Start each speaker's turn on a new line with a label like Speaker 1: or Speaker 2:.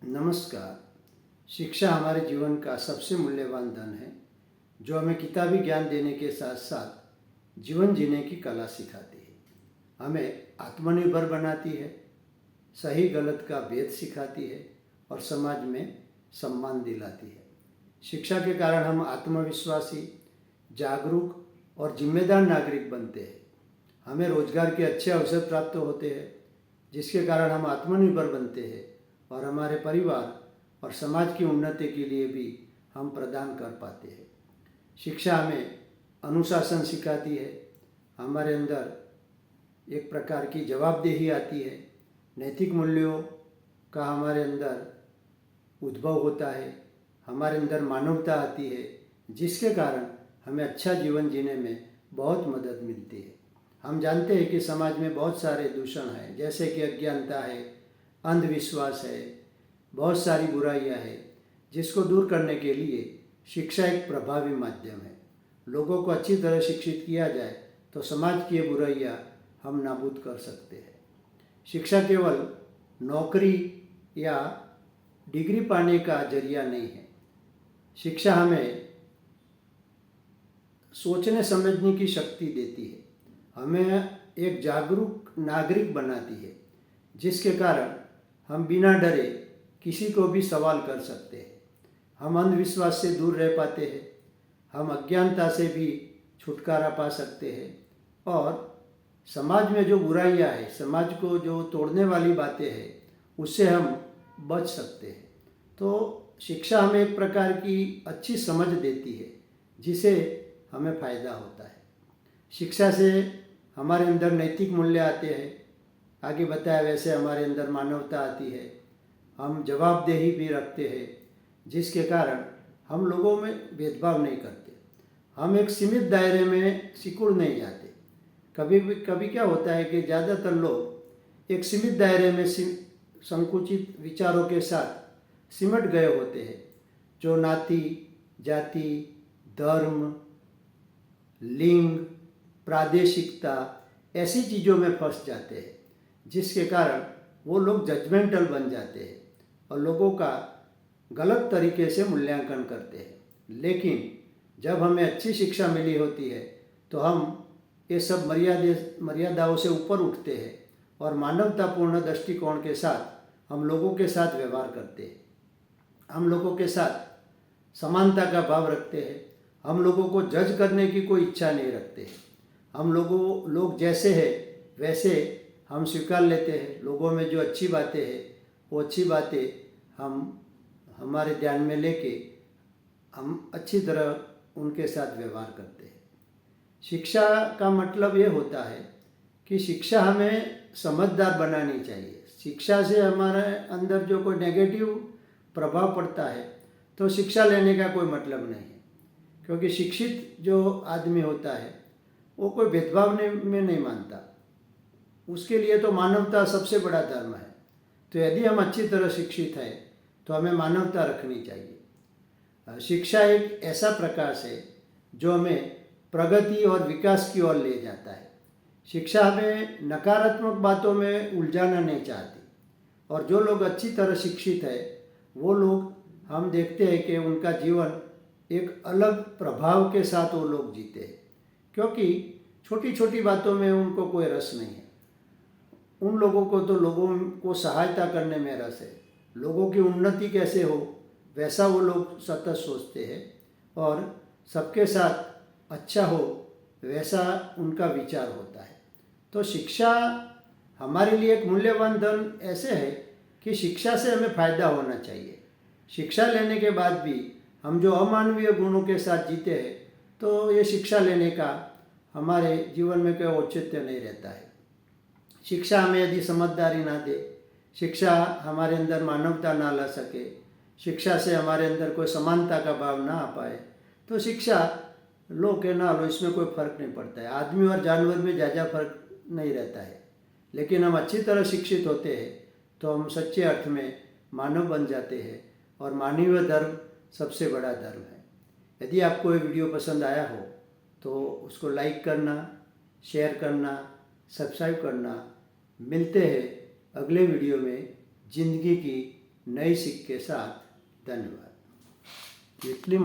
Speaker 1: नमस्कार। शिक्षा हमारे जीवन का सबसे मूल्यवान धन है, जो हमें किताबी ज्ञान देने के साथ साथ जीवन जीने की कला सिखाती है। हमें आत्मनिर्भर बनाती है, सही गलत का भेद सिखाती है और समाज में सम्मान दिलाती है। शिक्षा के कारण हम आत्मविश्वासी, जागरूक और जिम्मेदार नागरिक बनते हैं। हमें रोजगार के अच्छे अवसर प्राप्त होते हैं, जिसके कारण हम आत्मनिर्भर बनते हैं और हमारे परिवार और समाज की उन्नति के लिए भी हम प्रदान कर पाते हैं। शिक्षा हमें अनुशासन सिखाती है, हमारे अंदर एक प्रकार की जवाबदेही आती है, नैतिक मूल्यों का हमारे अंदर उद्भव होता है, हमारे अंदर मानवता आती है, जिसके कारण हमें अच्छा जीवन जीने में बहुत मदद मिलती है। हम जानते हैं कि समाज में बहुत सारे दूषण हैं, जैसे कि अज्ञानता है, अंधविश्वास है, बहुत सारी बुराइयां हैं, जिसको दूर करने के लिए शिक्षा एक प्रभावी माध्यम है। लोगों को अच्छी तरह शिक्षित किया जाए तो समाज की ये बुराइयां हम नाबूद कर सकते हैं। शिक्षा केवल नौकरी या डिग्री पाने का जरिया नहीं है। शिक्षा हमें सोचने समझने की शक्ति देती है, हमें एक जागरूक नागरिक बनाती है, जिसके कारण हम बिना डरे किसी को भी सवाल कर सकते हैं। हम अंधविश्वास से दूर रह पाते हैं, हम अज्ञानता से भी छुटकारा पा सकते हैं और समाज में जो बुराइयां है, समाज को जो तोड़ने वाली बातें हैं, उससे हम बच सकते हैं। तो शिक्षा हमें एक प्रकार की अच्छी समझ देती है, जिसे हमें फ़ायदा होता है। शिक्षा से हमारे अंदर नैतिक मूल्य आते हैं, आगे बताया वैसे हमारे अंदर मानवता आती है, हम जवाबदेही भी रखते हैं, जिसके कारण हम लोगों में भेदभाव नहीं करते, हम एक सीमित दायरे में सिकुड़ नहीं जाते। कभी क्या होता है कि ज़्यादातर लोग एक सीमित दायरे में संकुचित विचारों के साथ सिमट गए होते हैं, जो नाती, जाति, धर्म, लिंग, प्रादेशिकता ऐसी चीज़ों में फंस जाते हैं, जिसके कारण वो लोग जजमेंटल बन जाते हैं और लोगों का गलत तरीके से मूल्यांकन करते हैं। लेकिन जब हमें अच्छी शिक्षा मिली होती है तो हम ये सब मर्यादाओं से ऊपर उठते हैं और मानवतापूर्ण दृष्टिकोण के साथ हम लोगों के साथ व्यवहार करते हैं। हम लोगों के साथ समानता का भाव रखते हैं, हम लोगों को जज करने की कोई इच्छा नहीं रखते हैं। हम लोग जैसे हैं वैसे हम स्वीकार लेते हैं। लोगों में जो अच्छी बातें हैं वो अच्छी बातें हम हमारे ध्यान में लेके हम अच्छी तरह उनके साथ व्यवहार करते हैं। शिक्षा का मतलब ये होता है कि शिक्षा हमें समझदार बनानी चाहिए। शिक्षा से हमारे अंदर जो कोई नेगेटिव प्रभाव पड़ता है तो शिक्षा लेने का कोई मतलब नहीं है, क्योंकि शिक्षित जो आदमी होता है वो कोई भेदभाव में नहीं मानता, उसके लिए तो मानवता सबसे बड़ा धर्म है। तो यदि हम अच्छी तरह शिक्षित हैं तो हमें मानवता रखनी चाहिए। शिक्षा एक ऐसा प्रकाश है जो हमें प्रगति और विकास की ओर ले जाता है। शिक्षा हमें नकारात्मक बातों में उलझाना नहीं चाहती, और जो लोग अच्छी तरह शिक्षित है वो लोग हम देखते हैं कि उनका जीवन एक अलग प्रभाव के साथ वो लोग जीते हैं, क्योंकि छोटी छोटी बातों में उनको कोई रस नहीं है। उन लोगों को तो लोगों को सहायता करने में रस है, लोगों की उन्नति कैसे हो वैसा वो लोग सतत सोचते हैं और सबके साथ अच्छा हो वैसा उनका विचार होता है। तो शिक्षा हमारे लिए एक मूल्यवान धन ऐसे है कि शिक्षा से हमें फ़ायदा होना चाहिए। शिक्षा लेने के बाद भी हम जो अमानवीय गुणों के साथ जीते हैं तो ये शिक्षा लेने का हमारे जीवन में कोई औचित्य नहीं रहता है। शिक्षा हमें यदि समझदारी ना दे, शिक्षा हमारे अंदर मानवता ना ला सके, शिक्षा से हमारे अंदर कोई समानता का भाव ना आ पाए, तो शिक्षा लो के ना लो इसमें कोई फ़र्क नहीं पड़ता है। आदमी और जानवर में ज़्यादा फर्क नहीं रहता है। लेकिन हम अच्छी तरह शिक्षित होते हैं तो हम सच्चे अर्थ में मानव बन जाते हैं, और मानवीय धर्म सबसे बड़ा धर्म है। यदि आपको ये वीडियो पसंद आया हो तो उसको लाइक करना, शेयर करना, सब्सक्राइब करना। मिलते हैं अगले वीडियो में ज़िंदगी की नई सीख के साथ। धन्यवाद। इतनी